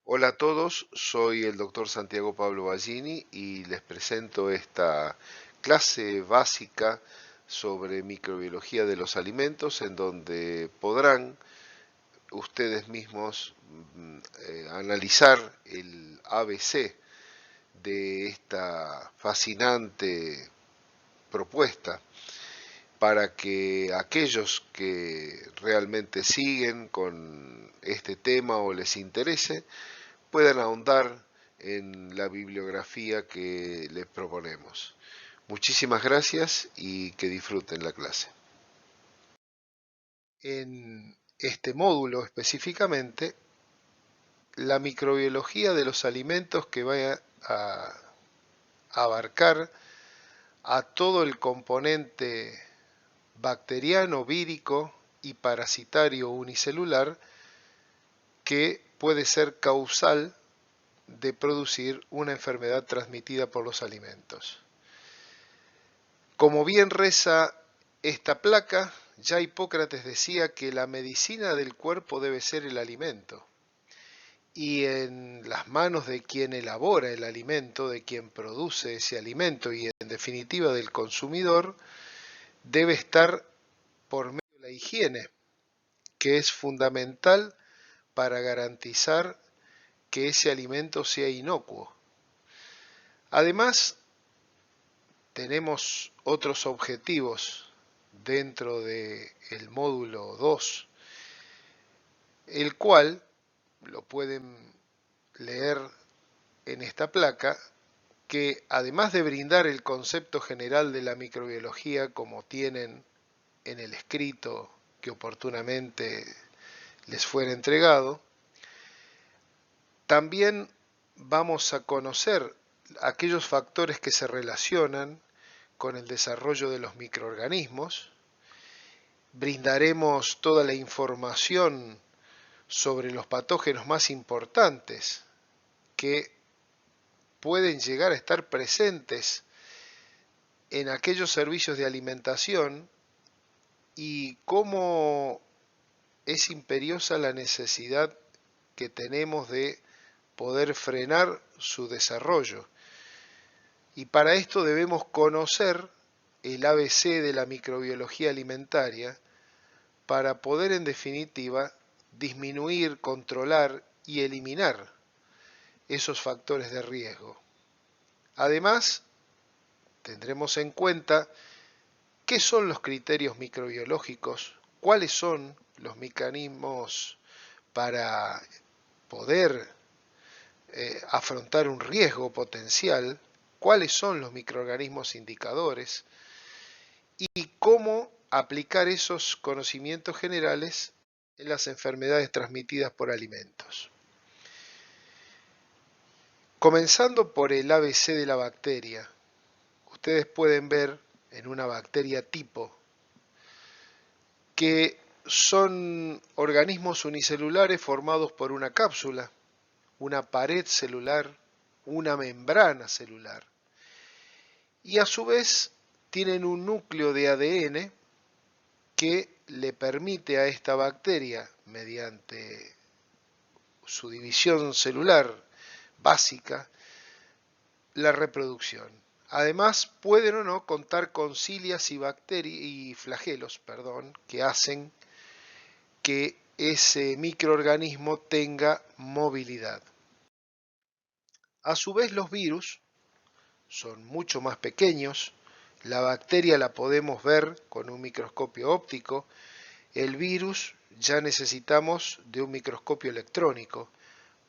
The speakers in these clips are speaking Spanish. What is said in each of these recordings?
Hola a todos, soy el doctor Santiago Pablo Ballini y les presento esta clase básica sobre microbiología de los alimentos en donde podrán ustedes mismos analizar el ABC de esta fascinante propuesta para que aquellos que realmente siguen con este tema o les interese puedan ahondar en la bibliografía que les proponemos. Muchísimas gracias y que disfruten la clase. En este módulo específicamente, la microbiología de los alimentos que va a abarcar a todo el componente bacteriano, vírico y parasitario unicelular que puede ser causal de producir una enfermedad transmitida por los alimentos. Como bien reza esta placa, ya Hipócrates decía que la medicina del cuerpo debe ser el alimento. Y en las manos de quien elabora el alimento, de quien produce ese alimento y en definitiva del consumidor, debe estar por medio de la higiene, que es fundamental para garantizar que ese alimento sea inocuo. Además, tenemos otros objetivos dentro del módulo 2, el cual lo pueden leer en esta placa, que además de brindar el concepto general de la microbiología como tienen en el escrito que oportunamente les fuera entregado, también vamos a conocer aquellos factores que se relacionan con el desarrollo de los microorganismos, brindaremos toda la información sobre los patógenos más importantes que pueden llegar a estar presentes en aquellos servicios de alimentación y cómo es imperiosa la necesidad que tenemos de poder frenar su desarrollo. Y para esto debemos conocer el ABC de la microbiología alimentaria para poder en definitiva disminuir, controlar y eliminar esos factores de riesgo. Además, tendremos en cuenta qué son los criterios microbiológicos, cuáles son los mecanismos para poder afrontar un riesgo potencial, cuáles son los microorganismos indicadores y cómo aplicar esos conocimientos generales en las enfermedades transmitidas por alimentos. Comenzando por el ABC de la bacteria, ustedes pueden ver en una bacteria tipo que son organismos unicelulares formados por una cápsula, una pared celular, una membrana celular. Y a su vez tienen un núcleo de ADN que le permite a esta bacteria, mediante su división celular básica, la reproducción. Además, pueden o no contar con cilias y flagelos, que hacen que ese microorganismo tenga movilidad. A su vez, los virus son mucho más pequeños. La bacteria la podemos ver con un microscopio óptico. El virus ya necesitamos de un microscopio electrónico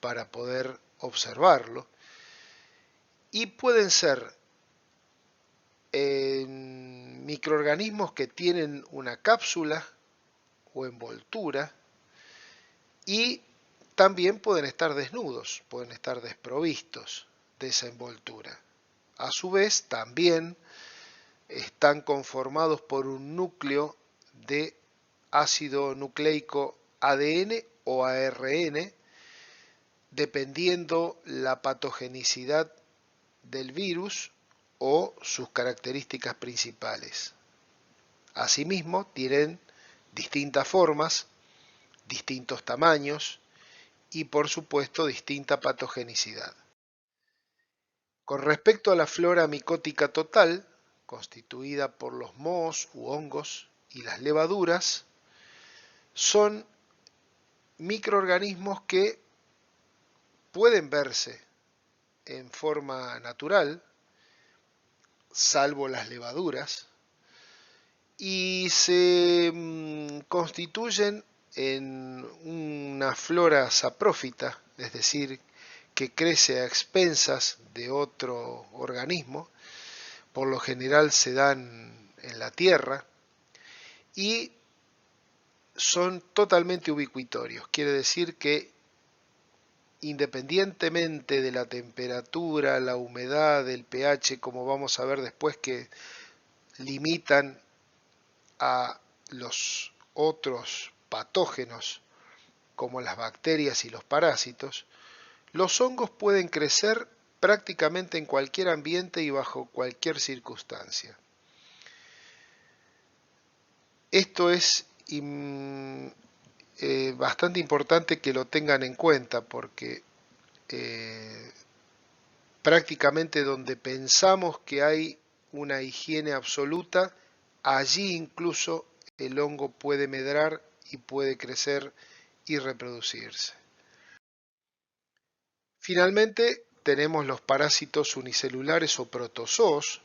para poder observarlo. Y pueden ser microorganismos que tienen una cápsula o envoltura y también pueden estar desnudos, pueden estar desprovistos de esa envoltura. A su vez, también están conformados por un núcleo de ácido nucleico ADN o ARN, dependiendo la patogenicidad del virus o sus características principales. Asimismo, tienen distintas formas, distintos tamaños y por supuesto distinta patogenicidad. Con respecto a la flora micótica total, constituida por los mohos u hongos y las levaduras, son microorganismos que pueden verse en forma natural, salvo las levaduras, y se constituyen en una flora saprófita, es decir, que crece a expensas de otro organismo, por lo general se dan en la tierra, y son totalmente ubicuitorios, quiere decir que independientemente de la temperatura, la humedad, el pH, como vamos a ver después, que limitan a los otros patógenos como las bacterias y los parásitos, los hongos pueden crecer prácticamente en cualquier ambiente y bajo cualquier circunstancia. Esto es bastante importante que lo tengan en cuenta porque prácticamente donde pensamos que hay una higiene absoluta, allí incluso el hongo puede medrar y puede crecer y reproducirse. Finalmente tenemos los parásitos unicelulares o protozoos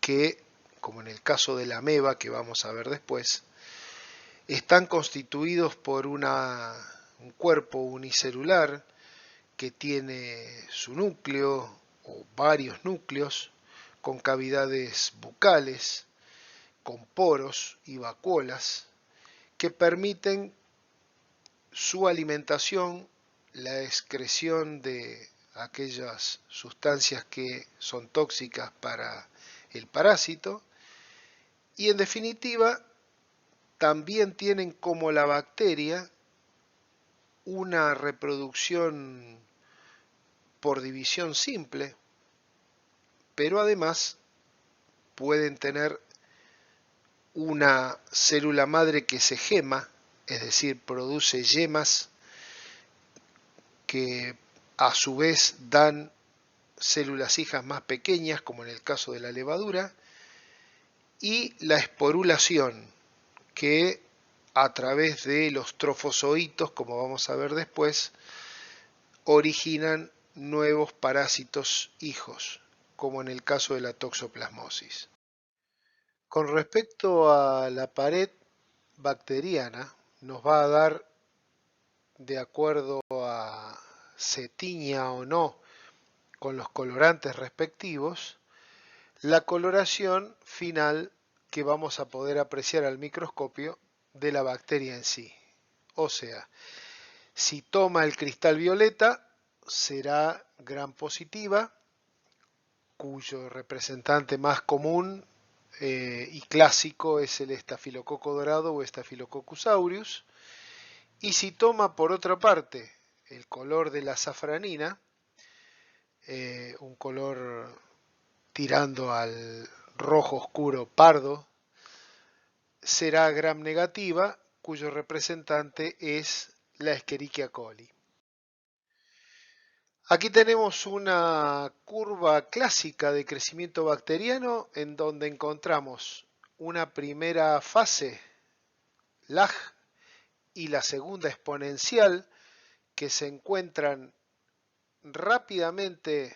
que, como en el caso de la ameba que vamos a ver después, están constituidos por un cuerpo unicelular que tiene su núcleo o varios núcleos con cavidades bucales, con poros y vacuolas que permiten su alimentación, la excreción de aquellas sustancias que son tóxicas para el parásito y en definitiva también tienen como la bacteria una reproducción por división simple, pero además pueden tener una célula madre que se gema, es decir, produce yemas que a su vez dan células hijas más pequeñas, como en el caso de la levadura, y la esporulación, que a través de los trofozoitos, como vamos a ver después, originan nuevos parásitos hijos, como en el caso de la toxoplasmosis. Con respecto a la pared bacteriana, nos va a dar, de acuerdo a se tiña o no con los colorantes respectivos, la coloración final que vamos a poder apreciar al microscopio de la bacteria en sí. O sea, si toma el cristal violeta, será gram positiva, cuyo representante más común y clásico es el estafilococo dorado o Staphylococcus aureus. Y si toma por otra parte el color de la safranina, un color tirando al rojo oscuro pardo, será gram negativa, cuyo representante es la Escherichia coli. Aquí tenemos una curva clásica de crecimiento bacteriano en donde encontramos una primera fase, lag, y la segunda exponencial, que se encuentran rápidamente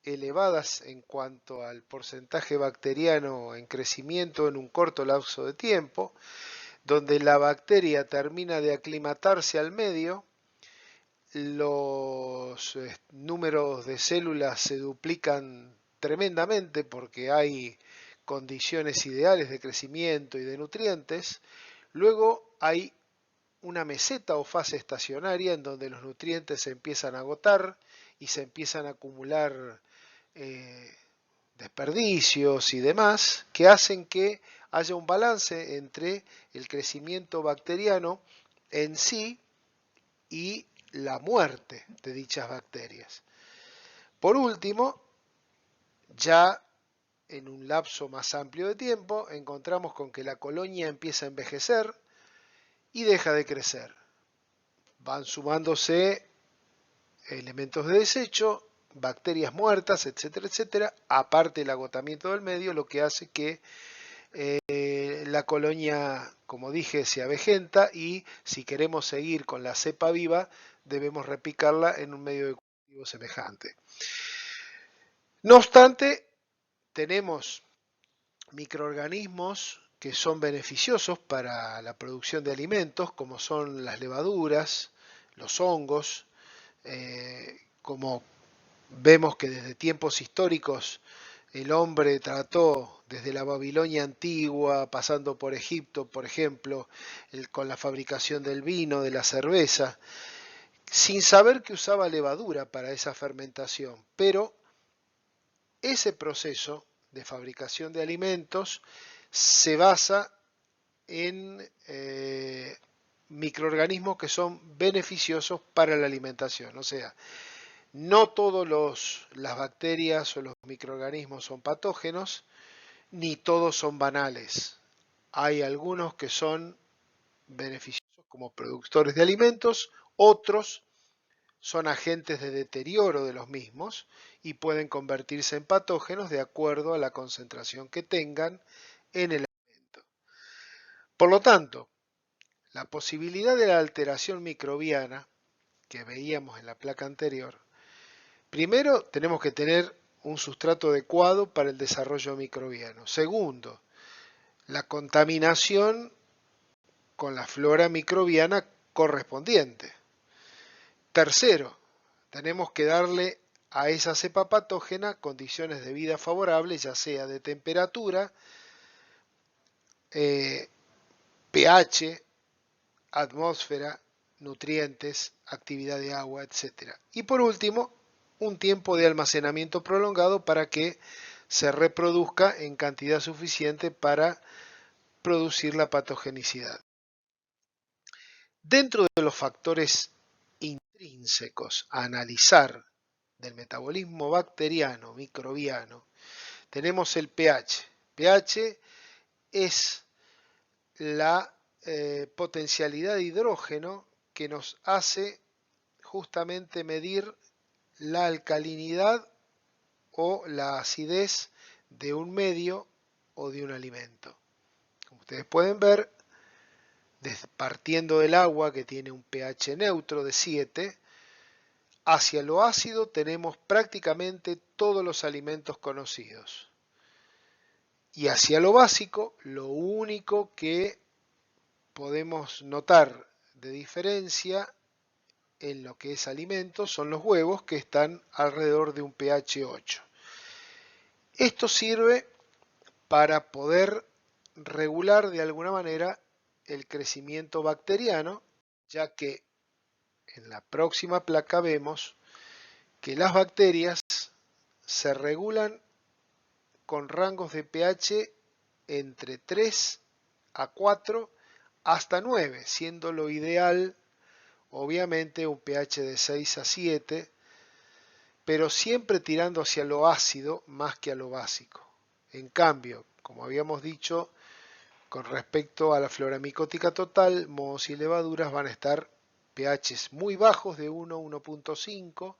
elevadas en cuanto al porcentaje bacteriano en crecimiento en un corto lapso de tiempo, donde la bacteria termina de aclimatarse al medio, los números de células se duplican tremendamente porque hay condiciones ideales de crecimiento y de nutrientes, luego hay una meseta o fase estacionaria en donde los nutrientes se empiezan a agotar y se empiezan a acumular desperdicios y demás que hacen que haya un balance entre el crecimiento bacteriano en sí y la muerte de dichas bacterias. Por último, ya en un lapso más amplio de tiempo, encontramos con que la colonia empieza a envejecer y deja de crecer. van sumándose elementos de desecho, bacterias muertas, etcétera, etcétera, aparte del agotamiento del medio, lo que hace que la colonia, como dije, se avejenta y si queremos seguir con la cepa viva, debemos replicarla en un medio de cultivo semejante. No obstante, tenemos microorganismos que son beneficiosos para la producción de alimentos, como son las levaduras, los hongos, como vemos que desde tiempos históricos el hombre trató, desde la Babilonia antigua, pasando por Egipto, por ejemplo, con la fabricación del vino, de la cerveza, sin saber que usaba levadura para esa fermentación. Pero ese proceso de fabricación de alimentos se basa en microorganismos que son beneficiosos para la alimentación. O sea, no todas las bacterias o los microorganismos son patógenos, ni todos son banales. Hay algunos que son beneficiosos como productores de alimentos, otros son agentes de deterioro de los mismos y pueden convertirse en patógenos de acuerdo a la concentración que tengan en el alimento. Por lo tanto, la posibilidad de la alteración microbiana que veíamos en la placa anterior, primero tenemos que tener un sustrato adecuado para el desarrollo microbiano. Segundo, la contaminación con la flora microbiana correspondiente. Tercero, tenemos que darle a esa cepa patógena condiciones de vida favorables, ya sea de temperatura, pH, atmósfera, nutrientes, actividad de agua, etc. Y por último, un tiempo de almacenamiento prolongado para que se reproduzca en cantidad suficiente para producir la patogenicidad. Dentro de los factores intrínsecos a analizar del metabolismo bacteriano, microbiano, tenemos el pH. pH es la potencialidad de hidrógeno que nos hace justamente medir la alcalinidad o la acidez de un medio o de un alimento. Como ustedes pueden ver, partiendo del agua que tiene un pH neutro de 7, hacia lo ácido tenemos prácticamente todos los alimentos conocidos. Y hacia lo básico, lo único que podemos notar de diferencia en lo que es alimentos son los huevos, que están alrededor de un pH 8. Esto sirve para poder regular de alguna manera el crecimiento bacteriano, ya que en la próxima placa vemos que las bacterias se regulan con rangos de pH entre 3 a 4 hasta 9, siendo lo ideal obviamente un pH de 6 a 7, pero siempre tirando hacia lo ácido más que a lo básico. En cambio, como habíamos dicho, con respecto a la flora micótica total, mohos y levaduras van a estar pHs muy bajos de 1, 1.5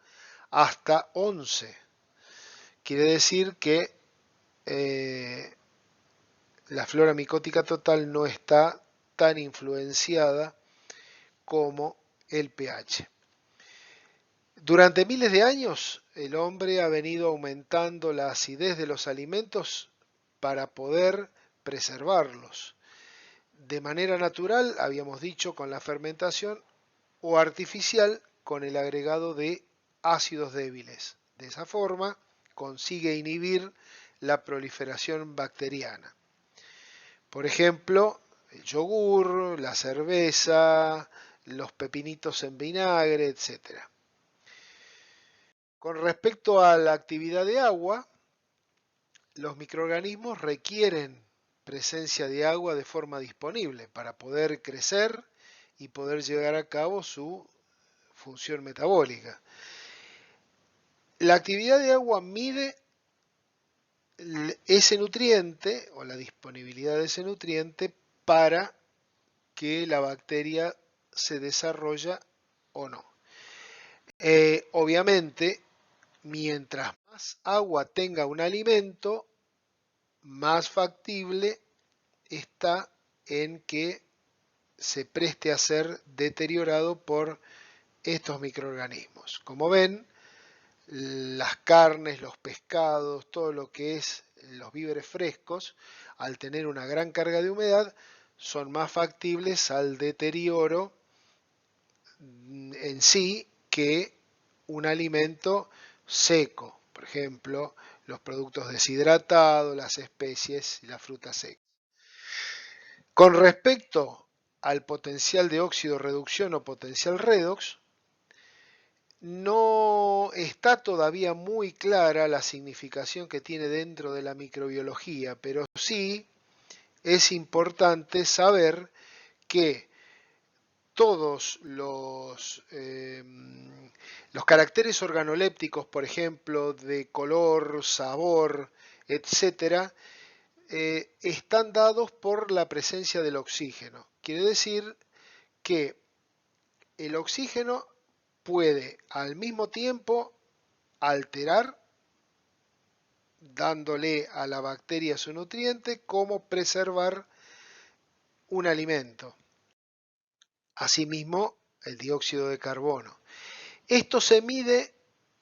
hasta 11. Quiere decir que la flora micótica total no está tan influenciada como el pH. Durante miles de años, el hombre ha venido aumentando la acidez de los alimentos para poder preservarlos. De manera natural, habíamos dicho, con la fermentación, o artificial, con el agregado de ácidos débiles. De esa forma, consigue inhibir la proliferación bacteriana. Por ejemplo, el yogur, la cerveza, los pepinitos en vinagre, etc. Con respecto a la actividad de agua, los microorganismos requieren presencia de agua de forma disponible para poder crecer y poder llevar a cabo su función metabólica. La actividad de agua mide ese nutriente o la disponibilidad de ese nutriente para que la bacteria se desarrolle o no. Obviamente, mientras más agua tenga un alimento, más factible está en que se preste a ser deteriorado por estos microorganismos. Como ven, las carnes, los pescados, todo lo que es los víveres frescos, al tener una gran carga de humedad, son más factibles al deterioro en sí que un alimento seco. Por ejemplo, los productos deshidratados, las especies y la fruta seca. Con respecto al potencial de óxido reducción o potencial redox, no está todavía muy clara la significación que tiene dentro de la microbiología, pero sí es importante saber que todos los caracteres organolépticos, por ejemplo, de color, sabor, etcétera, están dados por la presencia del oxígeno. Quiere decir que el oxígeno puede al mismo tiempo alterar, dándole a la bacteria su nutriente, como preservar un alimento. Asimismo, el dióxido de carbono. Esto se mide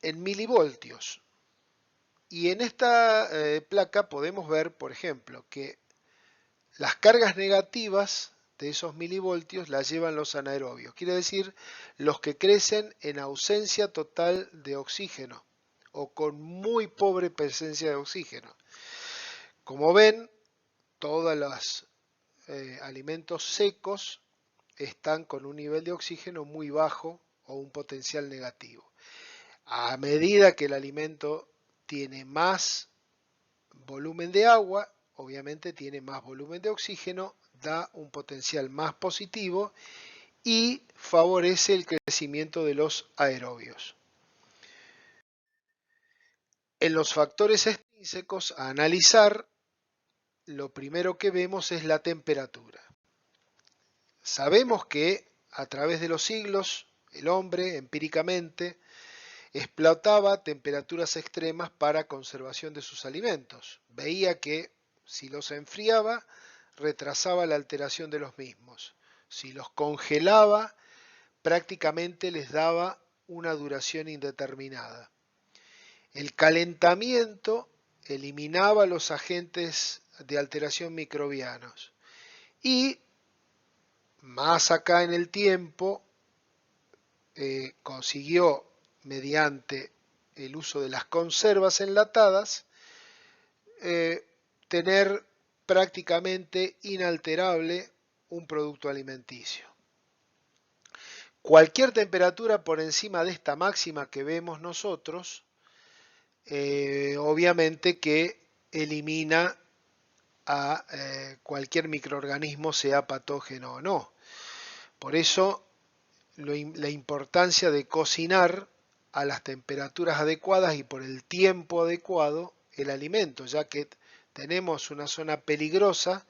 en milivoltios. Y en esta placa podemos ver, por ejemplo, que las cargas negativas de esos milivoltios las llevan los anaerobios. Quiere decir, los que crecen en ausencia total de oxígeno o con muy pobre presencia de oxígeno. Como ven, todos los alimentos secos están con un nivel de oxígeno muy bajo o un potencial negativo. A medida que el alimento tiene más volumen de agua, obviamente tiene más volumen de oxígeno, da un potencial más positivo y favorece el crecimiento de los aerobios. En los factores extrínsecos a analizar, lo primero que vemos es la temperatura. Sabemos que a través de los siglos el hombre empíricamente explotaba temperaturas extremas para conservación de sus alimentos. Veía que si los enfriaba, retrasaba la alteración de los mismos. Si los congelaba, prácticamente les daba una duración indeterminada. El calentamiento eliminaba los agentes de alteración microbianos. Y más acá en el tiempo, consiguió, mediante el uso de las conservas enlatadas, tener prácticamente inalterable un producto alimenticio. Cualquier temperatura por encima de esta máxima que vemos nosotros, obviamente que elimina a cualquier microorganismo, sea patógeno o no. Por eso la importancia de cocinar a las temperaturas adecuadas y por el tiempo adecuado el alimento, ya que tenemos una zona peligrosa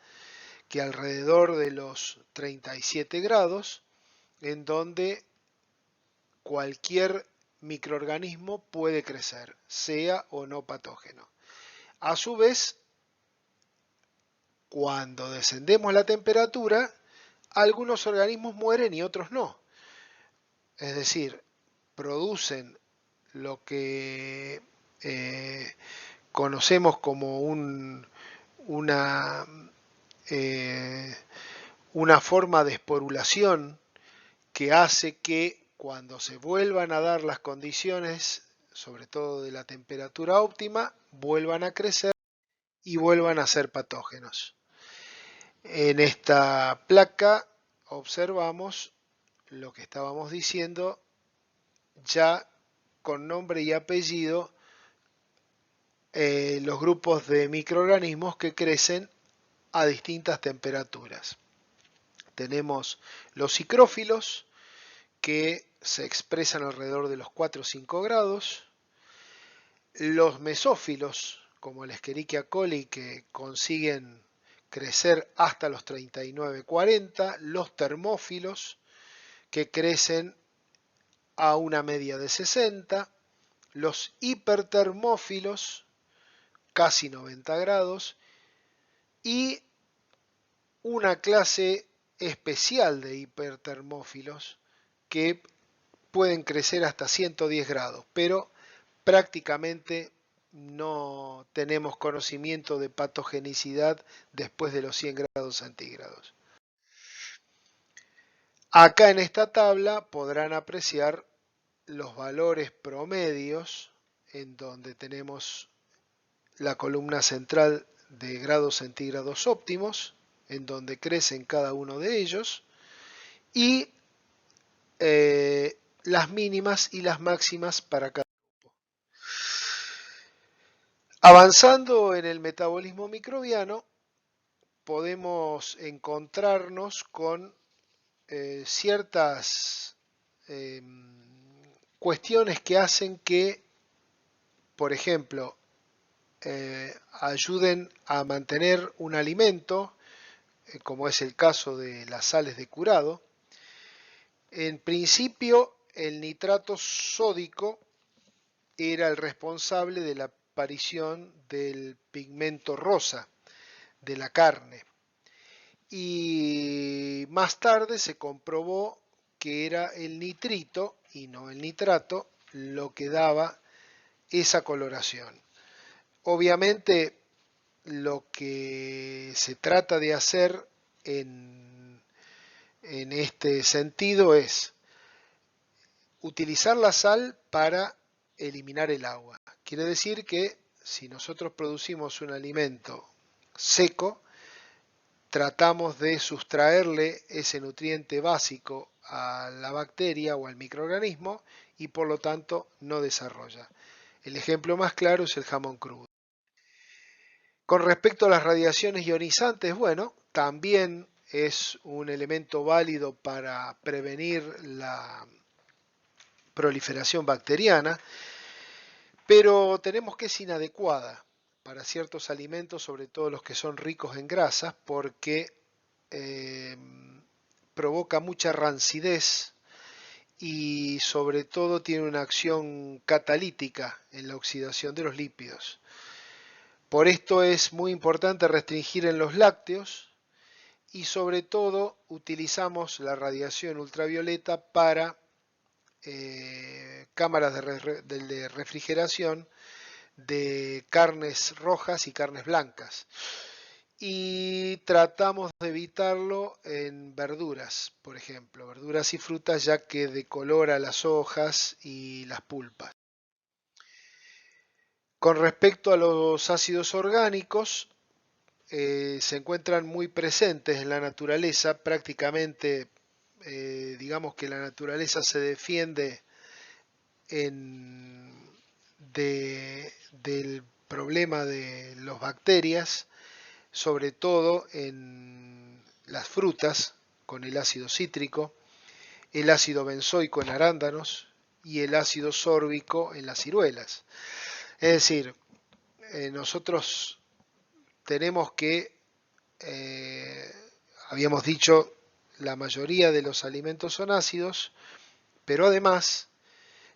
que alrededor de los 37 grados, en donde cualquier microorganismo puede crecer, sea o no patógeno. A su vez, cuando descendemos la temperatura, algunos organismos mueren y otros no. Es decir, producen lo que conocemos como una forma de esporulación que hace que cuando se vuelvan a dar las condiciones, sobre todo de la temperatura óptima, vuelvan a crecer y vuelvan a ser patógenos. En esta placa observamos lo que estábamos diciendo ya con nombre y apellido, los grupos de microorganismos que crecen a distintas temperaturas. Tenemos los psicrófilos, que se expresan alrededor de los 4 o 5 grados, los mesófilos, como el Escherichia coli, que consiguen crecer hasta los 39-40, los termófilos, que crecen a una media de 60, los hipertermófilos, casi 90 grados, y una clase especial de hipertermófilos que pueden crecer hasta 110 grados, pero prácticamente no tenemos conocimiento de patogenicidad después de los 100 grados centígrados. Acá en esta tabla podrán apreciar los valores promedios en donde tenemos la columna central de grados centígrados óptimos, en donde crecen cada uno de ellos, y las mínimas y las máximas para cada grupo. Avanzando en el metabolismo microbiano, podemos encontrarnos con ciertas cuestiones que hacen que, por ejemplo, ayuden a mantener un alimento, como es el caso de las sales de curado. En principio, el nitrato sódico era el responsable de la aparición del pigmento rosa de la carne. Y más tarde se comprobó que era el nitrito y no el nitrato lo que daba esa coloración. Obviamente lo que se trata de hacer en este sentido es utilizar la sal para eliminar el agua. Quiere decir que si nosotros producimos un alimento seco, tratamos de sustraerle ese nutriente básico a la bacteria o al microorganismo y por lo tanto no desarrolla. El ejemplo más claro es el jamón crudo. Con respecto a las radiaciones ionizantes, bueno, también es un elemento válido para prevenir la proliferación bacteriana, pero tenemos que es inadecuada para ciertos alimentos, sobre todo los que son ricos en grasas, porque provoca mucha rancidez y sobre todo tiene una acción catalítica en la oxidación de los lípidos. Por esto es muy importante restringir en los lácteos y sobre todo utilizamos la radiación ultravioleta para cámaras de refrigeración de carnes rojas y carnes blancas. Y tratamos de evitarlo en verduras, por ejemplo, verduras y frutas, ya que decolora las hojas y las pulpas. Con respecto a los ácidos orgánicos, se encuentran muy presentes en la naturaleza, prácticamente digamos que la naturaleza se defiende del problema de las bacterias, sobre todo en las frutas con el ácido cítrico, el ácido benzoico en arándanos y el ácido sórbico en las ciruelas. Es decir, nosotros tenemos que, habíamos dicho, la mayoría de los alimentos son ácidos, pero además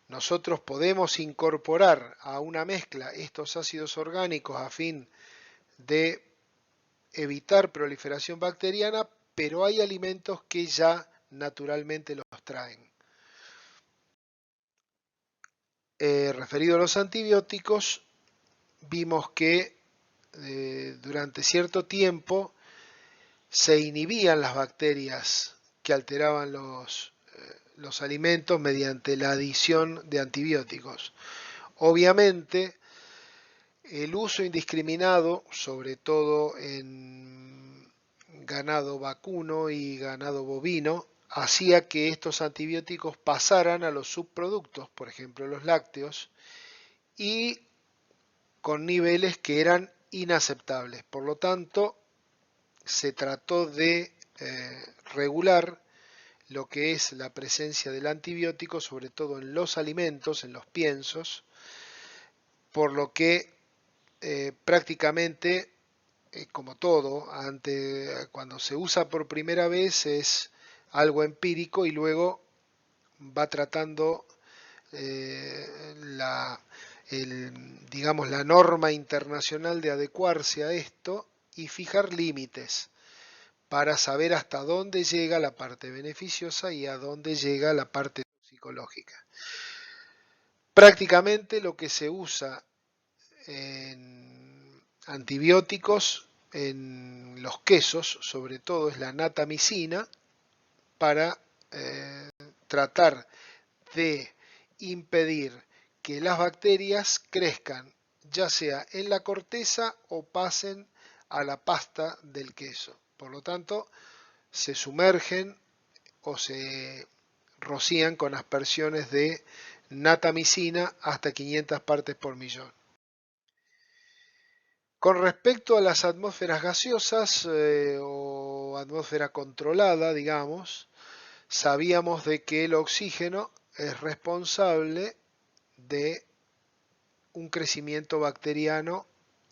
nosotros podemos incorporar a una mezcla estos ácidos orgánicos a fin de evitar proliferación bacteriana, pero hay alimentos que ya naturalmente los traen. Referido a los antibióticos, vimos que durante cierto tiempo se inhibían las bacterias que alteraban los alimentos mediante la adición de antibióticos. Obviamente, el uso indiscriminado, sobre todo en ganado vacuno y ganado bovino, hacía que estos antibióticos pasaran a los subproductos, por ejemplo los lácteos, y con niveles que eran inaceptables. Por lo tanto, se trató de regular lo que es la presencia del antibiótico, sobre todo en los alimentos, en los piensos, por lo que prácticamente, como todo, cuando se usa por primera vez es algo empírico y luego va tratando digamos, la norma internacional de adecuarse a esto y fijar límites para saber hasta dónde llega la parte beneficiosa y a dónde llega la parte psicológica. Prácticamente lo que se usa en antibióticos en los quesos, sobre todo, es la natamicina para tratar de impedir que las bacterias crezcan, ya sea en la corteza o pasen a la pasta del queso. Por lo tanto, se sumergen o se rocían con aspersiones de natamicina hasta 500 partes por millón. Con respecto a las atmósferas gaseosas o atmósfera controlada, digamos, sabíamos de que el oxígeno es responsable de un crecimiento bacteriano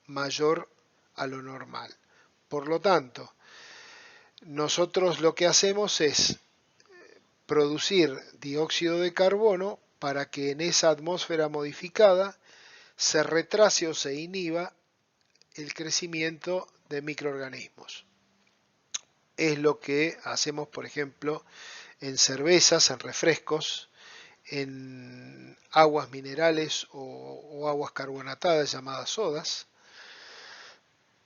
mayor a lo normal. Por lo tanto, nosotros lo que hacemos es producir dióxido de carbono para que en esa atmósfera modificada se retrase o se inhiba el crecimiento de microorganismos. Es lo que hacemos, por ejemplo, en cervezas, en refrescos, en aguas minerales o aguas carbonatadas llamadas sodas,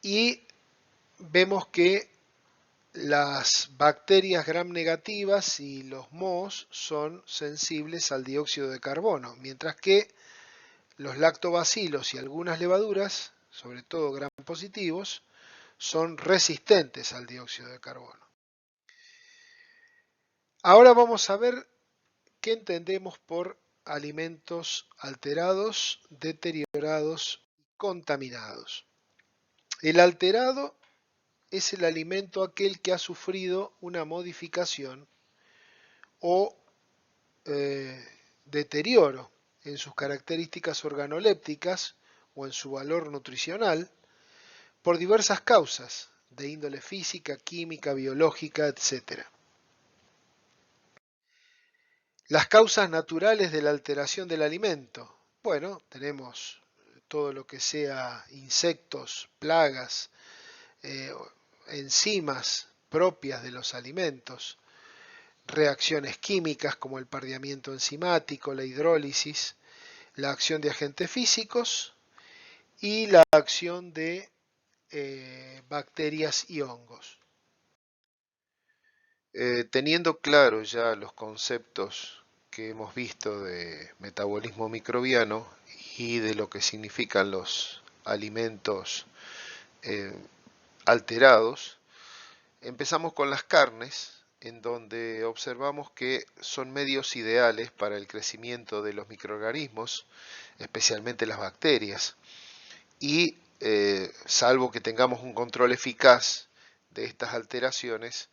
y vemos que las bacterias gram negativas y los mohos son sensibles al dióxido de carbono, mientras que los lactobacilos y algunas levaduras, sobre todo gram positivos, son resistentes al dióxido de carbono. Ahora vamos a ver qué entendemos por alimentos alterados, deteriorados y contaminados. El alterado es el alimento aquel que ha sufrido una modificación o deterioro en sus características organolépticas o en su valor nutricional por diversas causas de índole física, química, biológica, etc. Las causas naturales de la alteración del alimento. Bueno, tenemos todo lo que sea insectos, plagas, enzimas propias de los alimentos, reacciones químicas como el pardeamiento enzimático, la hidrólisis, la acción de agentes físicos y la acción de bacterias y hongos. Teniendo claro ya los conceptos que hemos visto de metabolismo microbiano y de lo que significan los alimentos alterados, empezamos con las carnes, en donde observamos que son medios ideales para el crecimiento de los microorganismos, especialmente las bacterias, y salvo que tengamos un control eficaz de estas alteraciones,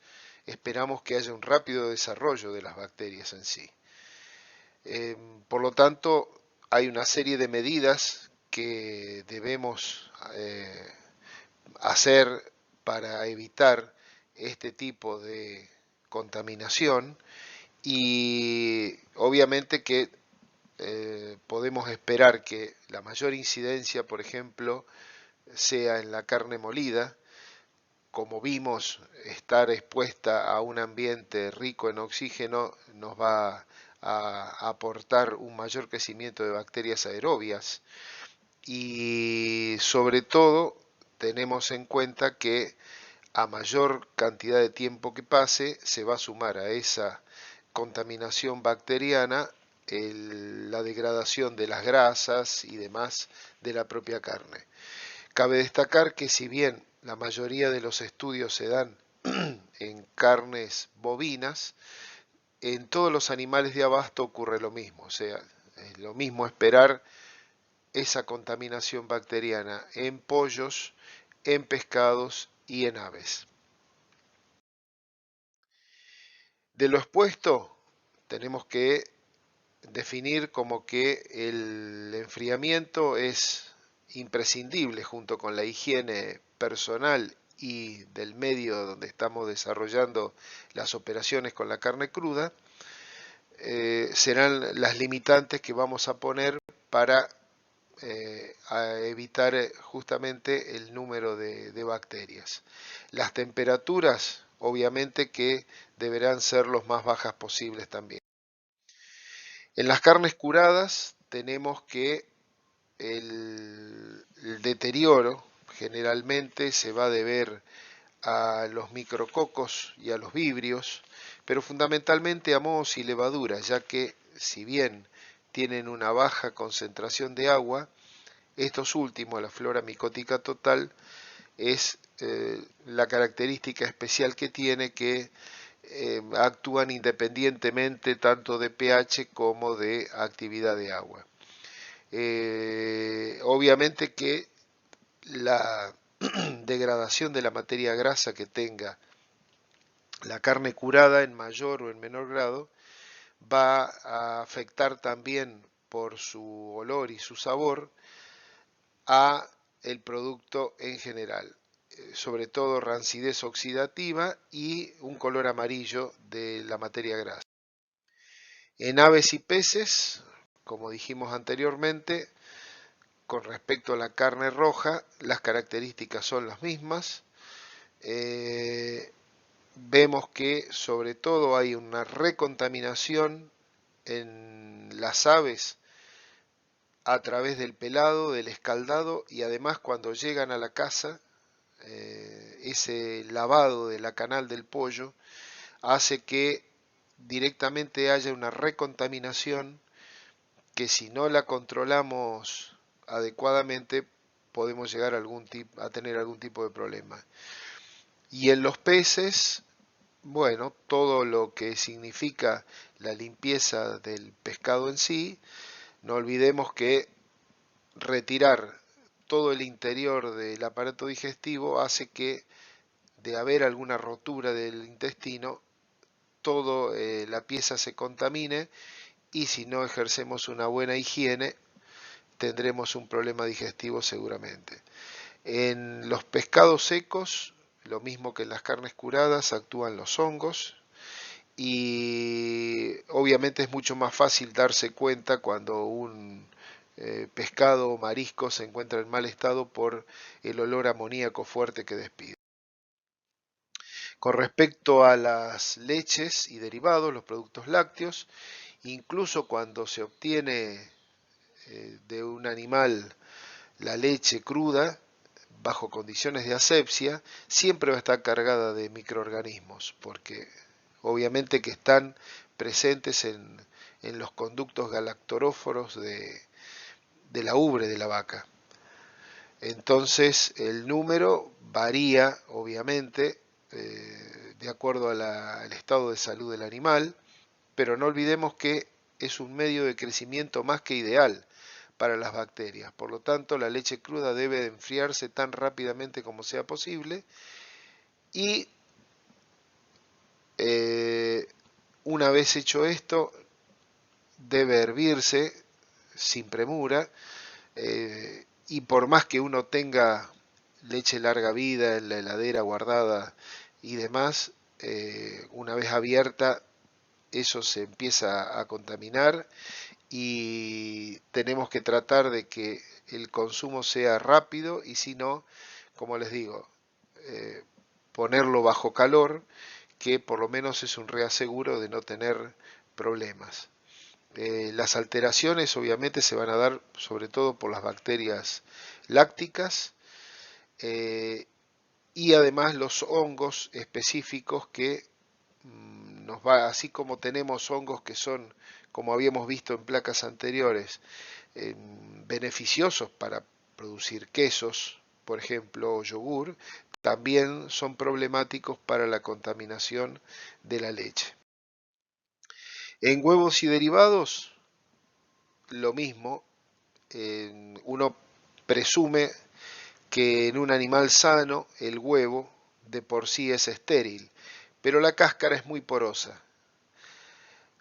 esperamos que haya un rápido desarrollo de las bacterias en sí. Por lo tanto, hay una serie de medidas que debemos hacer para evitar este tipo de contaminación y obviamente que podemos esperar que la mayor incidencia, por ejemplo, sea en la carne molida. Como vimos, estar expuesta a un ambiente rico en oxígeno nos va a aportar un mayor crecimiento de bacterias aerobias y sobre todo tenemos en cuenta que a mayor cantidad de tiempo que pase se va a sumar a esa contaminación bacteriana la degradación de las grasas y demás de la propia carne. Cabe destacar que si bien la mayoría de los estudios se dan en carnes bovinas, en todos los animales de abasto ocurre lo mismo, o sea, es lo mismo esperar esa contaminación bacteriana en pollos, en pescados y en aves. De lo expuesto, tenemos que definir como que el enfriamiento es imprescindible junto con la higiene personal y del medio donde estamos desarrollando las operaciones con la carne cruda, serán las limitantes que vamos a poner para a evitar justamente el número de bacterias. Las temperaturas, obviamente que deberán ser lo más bajas posibles también. En las carnes curadas tenemos que el deterioro generalmente se va a deber a los micrococos y a los vibrios, pero fundamentalmente a mohos y levaduras, ya que si bien tienen una baja concentración de agua, estos últimos, la flora micótica total, es la característica especial que tiene que actúan independientemente tanto de pH como de actividad de agua. Obviamente que la degradación de la materia grasa que tenga la carne curada en mayor o en menor grado va a afectar también por su olor y su sabor a el producto en general, sobre todo rancidez oxidativa y un color amarillo de la materia grasa. En aves y peces, como dijimos anteriormente, con respecto a la carne roja, las características son las mismas. Vemos que sobre todo hay una recontaminación en las aves a través del pelado, del escaldado y además cuando llegan a la casa, ese lavado de la canal del pollo hace que directamente haya una recontaminación que si no la controlamos adecuadamente podemos llegar a tener algún tipo de problema. Y en los peces, bueno, todo lo que significa la limpieza del pescado en sí, no olvidemos que retirar todo el interior del aparato digestivo hace que de haber alguna rotura del intestino, toda la pieza se contamine y si no ejercemos una buena higiene, tendremos un problema digestivo seguramente. En los pescados secos, lo mismo que en las carnes curadas, actúan los hongos y obviamente es mucho más fácil darse cuenta cuando un pescado o marisco se encuentra en mal estado por el olor amoníaco fuerte que despide. Con respecto a las leches y derivados, los productos lácteos, incluso cuando se obtiene de un animal la leche cruda, bajo condiciones de asepsia, siempre va a estar cargada de microorganismos, porque obviamente que están presentes en los conductos galactoróforos de la ubre de la vaca. Entonces el número varía, obviamente, de acuerdo al estado de salud del animal, pero no olvidemos que es un medio de crecimiento más que ideal para las bacterias. Por lo tanto, la leche cruda debe de enfriarse tan rápidamente como sea posible y una vez hecho esto, debe hervirse sin premura y por más que uno tenga leche larga vida en la heladera guardada y demás, una vez abierta eso se empieza a contaminar y tenemos que tratar de que el consumo sea rápido y si no, como les digo, eh, ponerlo bajo calor, que por lo menos es un reaseguro de no tener problemas. Las alteraciones obviamente se van a dar sobre todo por las bacterias lácticas y además los hongos específicos que así como tenemos hongos que son, como habíamos visto en placas anteriores, beneficiosos para producir quesos, por ejemplo, o yogur, también son problemáticos para la contaminación de la leche. En huevos y derivados, lo mismo, uno presume que en un animal sano el huevo de por sí es estéril, pero la cáscara es muy porosa,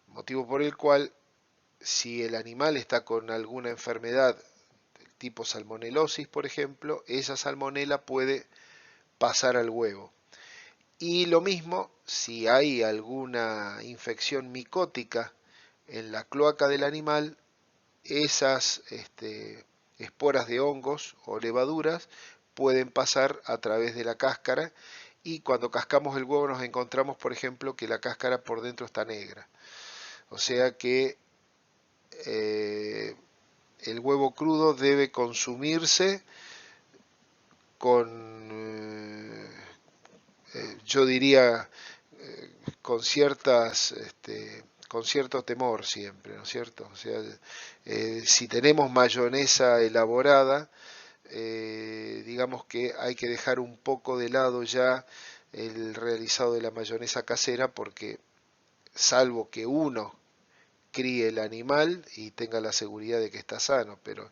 motivo por el cual si el animal está con alguna enfermedad tipo salmonelosis, por ejemplo, esa salmonela puede pasar al huevo. Y lo mismo si hay alguna infección micótica en la cloaca del animal, esas esporas de hongos o levaduras pueden pasar a través de la cáscara, y cuando cascamos el huevo nos encontramos, por ejemplo, que la cáscara por dentro está negra. O sea que el huevo crudo debe consumirse con, yo diría, con con cierto temor siempre, ¿no es cierto? O sea, si tenemos mayonesa elaborada, digamos que hay que dejar un poco de lado ya el realizado de la mayonesa casera, porque salvo que uno críe el animal y tenga la seguridad de que está sano, pero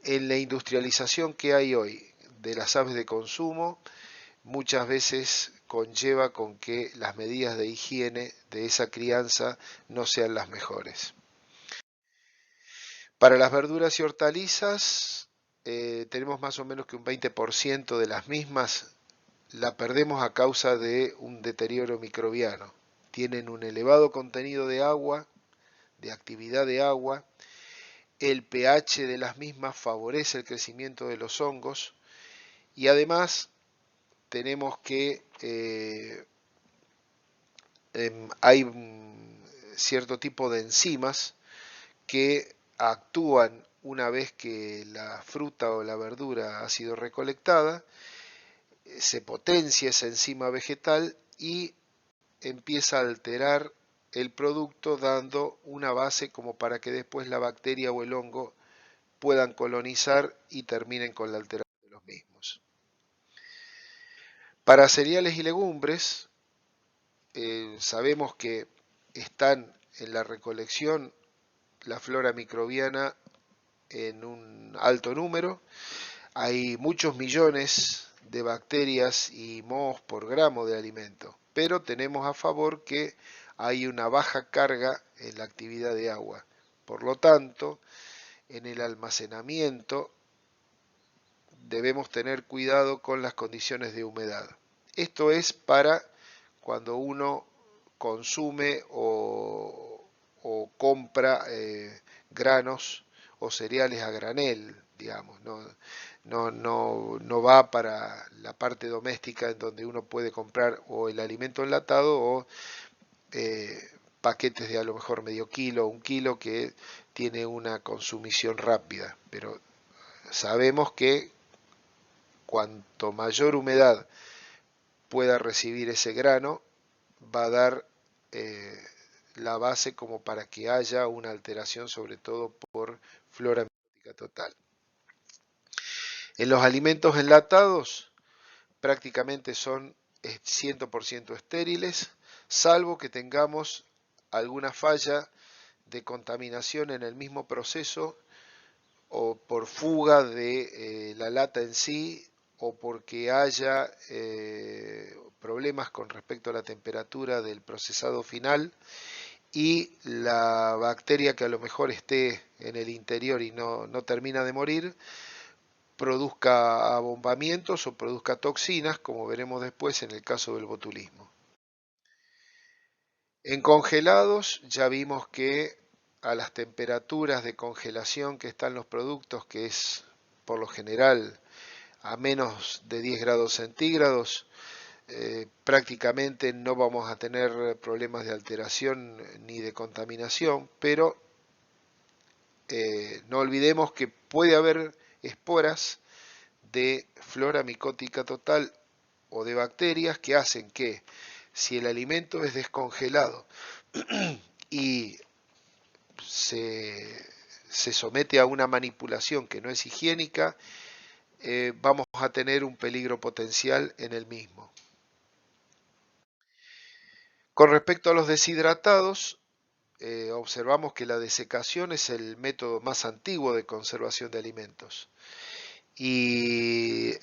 en la industrialización que hay hoy de las aves de consumo, muchas veces conlleva con que las medidas de higiene de esa crianza no sean las mejores. Para las verduras y hortalizas, tenemos más o menos que un 20% de las mismas la perdemos a causa de un deterioro microbiano. Tienen un elevado contenido de agua, de actividad de agua. El pH de las mismas favorece el crecimiento de los hongos, y además tenemos que hay cierto tipo de enzimas que actúan una vez que la fruta o la verdura ha sido recolectada, se potencia esa enzima vegetal y empieza a alterar el producto, dando una base como para que después la bacteria o el hongo puedan colonizar y terminen con la alteración de los mismos. Para cereales y legumbres, sabemos que están en la recolección la flora microbiana en un alto número. Hay muchos millones de bacterias y mohos por gramo de alimento, pero tenemos a favor que hay una baja carga en la actividad de agua. Por lo tanto, en el almacenamiento debemos tener cuidado con las condiciones de humedad. Esto es para cuando uno consume o compra granos o cereales a granel, digamos. No va para la parte doméstica, en donde uno puede comprar o el alimento enlatado o paquetes de a lo mejor medio kilo o un kilo, que tiene una consumición rápida. Pero sabemos que cuanto mayor humedad pueda recibir ese grano, va a dar la base como para que haya una alteración, sobre todo por flora micótica total. En los alimentos enlatados prácticamente son 100% estériles, salvo que tengamos alguna falla de contaminación en el mismo proceso, o por fuga de la lata en sí, o porque haya problemas con respecto a la temperatura del procesado final, y la bacteria que a lo mejor esté en el interior y no termina de morir, produzca abombamientos o produzca toxinas, como veremos después en el caso del botulismo. En congelados ya vimos que a las temperaturas de congelación que están los productos, que es por lo general a menos de 10 grados centígrados, prácticamente no vamos a tener problemas de alteración ni de contaminación, pero no olvidemos que puede haber esporas de flora micótica total o de bacterias que hacen que, si el alimento es descongelado y se somete a una manipulación que no es higiénica, vamos a tener un peligro potencial en el mismo. Con respecto a los deshidratados, observamos que la desecación es el método más antiguo de conservación de alimentos. Y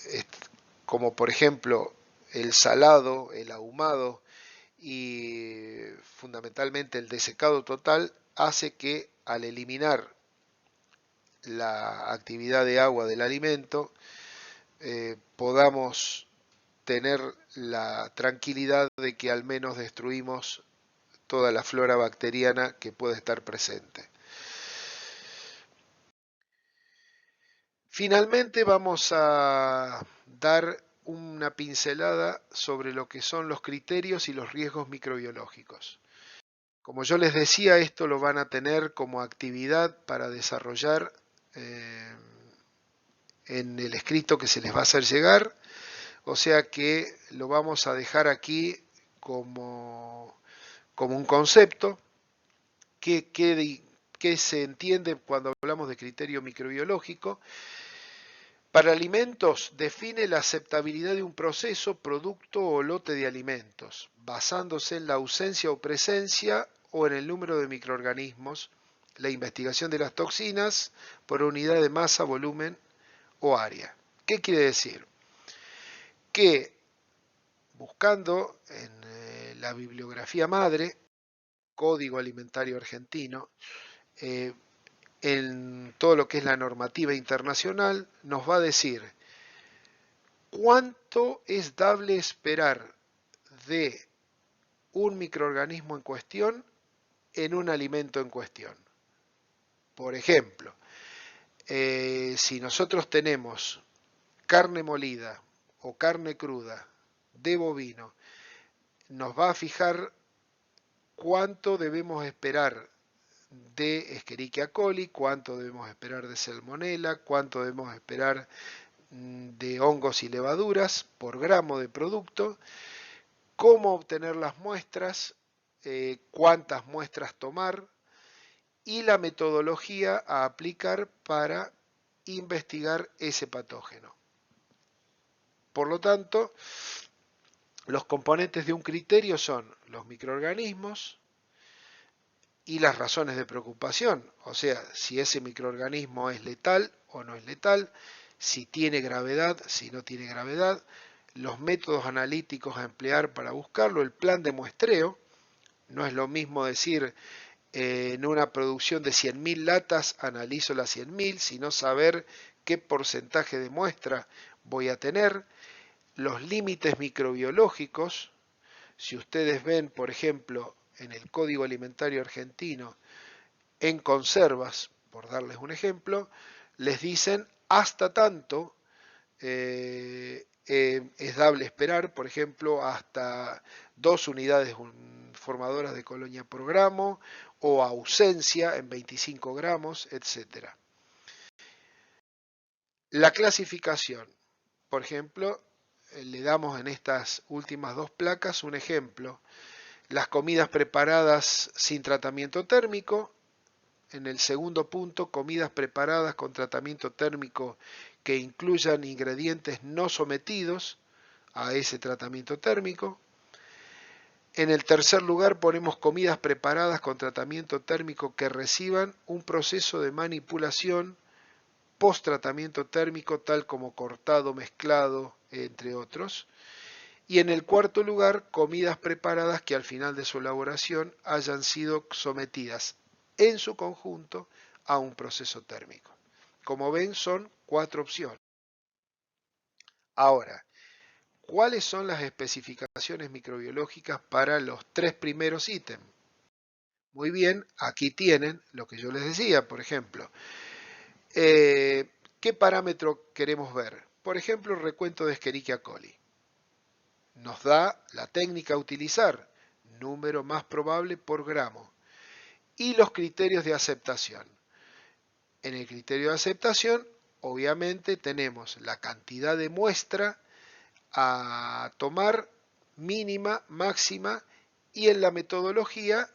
como por ejemplo el salado, el ahumado y fundamentalmente el desecado total, hace que al eliminar la actividad de agua del alimento, podamos tener la tranquilidad de que al menos destruimos toda la flora bacteriana que puede estar presente. Finalmente vamos a dar una pincelada sobre lo que son los criterios y los riesgos microbiológicos. Como yo les decía, esto lo van a tener como actividad para desarrollar en el escrito que se les va a hacer llegar, o sea que lo vamos a dejar aquí como un concepto que se entiende cuando hablamos de criterio microbiológico. Para alimentos, define la aceptabilidad de un proceso, producto o lote de alimentos, basándose en la ausencia o presencia o en el número de microorganismos, la investigación de las toxinas por unidad de masa, volumen o área. ¿Qué quiere decir? Que buscando en la bibliografía madre, Código Alimentario Argentino, en todo lo que es la normativa internacional, nos va a decir cuánto es dable esperar de un microorganismo en cuestión en un alimento en cuestión. Por ejemplo, si nosotros tenemos carne molida o carne cruda de bovino, nos va a fijar cuánto debemos esperar de Escherichia coli, cuánto debemos esperar de Salmonella, cuánto debemos esperar de hongos y levaduras por gramo de producto, cómo obtener las muestras, cuántas muestras tomar y la metodología a aplicar para investigar ese patógeno. Por lo tanto, los componentes de un criterio son los microorganismos y las razones de preocupación, o sea, si ese microorganismo es letal o no es letal, si tiene gravedad, si no tiene gravedad, los métodos analíticos a emplear para buscarlo, el plan de muestreo. No es lo mismo decir en una producción de 100.000 latas analizo las 100.000, sino saber qué porcentaje de muestra voy a tener, los límites microbiológicos. Si ustedes ven, por ejemplo, en el Código Alimentario Argentino, en conservas, por darles un ejemplo, les dicen hasta tanto es dable esperar, por ejemplo, hasta 2 unidades formadoras de colonia por gramo o ausencia en 25 gramos, etc. La clasificación, por ejemplo, le damos en estas últimas dos placas un ejemplo. Las comidas preparadas sin tratamiento térmico. En el segundo punto, comidas preparadas con tratamiento térmico que incluyan ingredientes no sometidos a ese tratamiento térmico. En el tercer lugar ponemos comidas preparadas con tratamiento térmico que reciban un proceso de manipulación post tratamiento térmico tal como cortado, mezclado, entre otros. Y en el cuarto lugar, comidas preparadas que al final de su elaboración hayan sido sometidas en su conjunto a un proceso térmico. Como ven, son 4 opciones. Ahora, ¿cuáles son las especificaciones microbiológicas para los 3 primeros ítems? Muy bien, aquí tienen lo que yo les decía, por ejemplo. ¿Qué parámetro queremos ver? Por ejemplo, el recuento de Escherichia coli. Nos da la técnica a utilizar, número más probable por gramo. Y los criterios de aceptación. En el criterio de aceptación, obviamente, tenemos la cantidad de muestra a tomar, mínima, máxima, y en la metodología,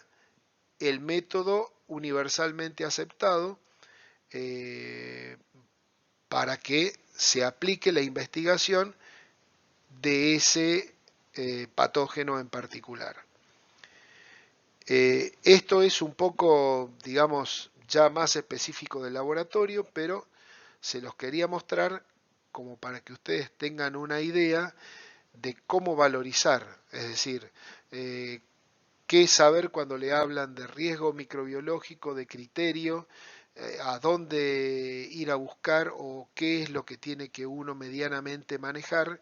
el método universalmente aceptado para que se aplique la investigación de ese patógeno en particular. Esto es un poco, digamos, ya más específico del laboratorio, pero se los quería mostrar como para que ustedes tengan una idea de cómo valorizar, es decir, qué saber cuando le hablan de riesgo microbiológico, de criterio, a dónde ir a buscar o qué es lo que tiene que uno medianamente manejar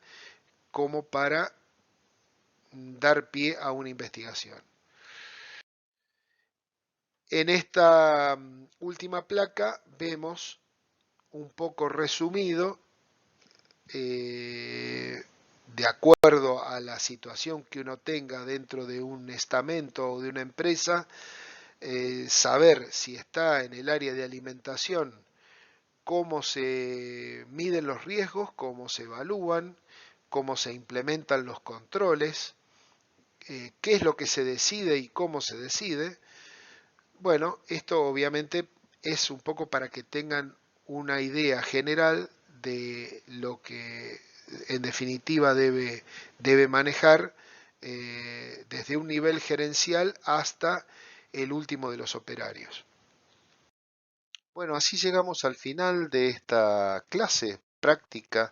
como para dar pie a una investigación. En esta última placa vemos un poco resumido, de acuerdo a la situación que uno tenga dentro de un estamento o de una empresa, saber si está en el área de alimentación, cómo se miden los riesgos, cómo se evalúan, cómo se implementan los controles, qué es lo que se decide y cómo se decide. Bueno, esto obviamente es un poco para que tengan una idea general de lo que en definitiva debe manejar, desde un nivel gerencial hasta el último de los operarios. Bueno, así llegamos al final de esta clase práctica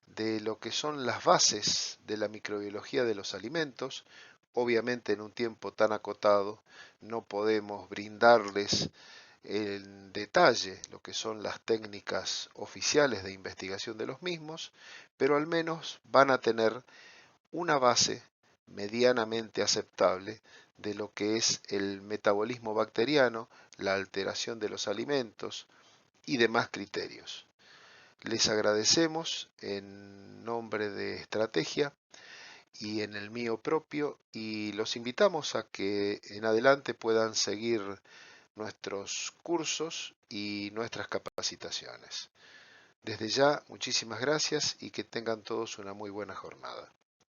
de lo que son las bases de la microbiología de los alimentos. Obviamente en un tiempo tan acotado no podemos brindarles en detalle lo que son las técnicas oficiales de investigación de los mismos, pero al menos van a tener una base medianamente aceptable de lo que es el metabolismo bacteriano, la alteración de los alimentos y demás criterios. Les agradecemos en nombre de Estrategia y en el mío propio, y los invitamos a que en adelante puedan seguir nuestros cursos y nuestras capacitaciones. Desde ya, muchísimas gracias y que tengan todos una muy buena jornada.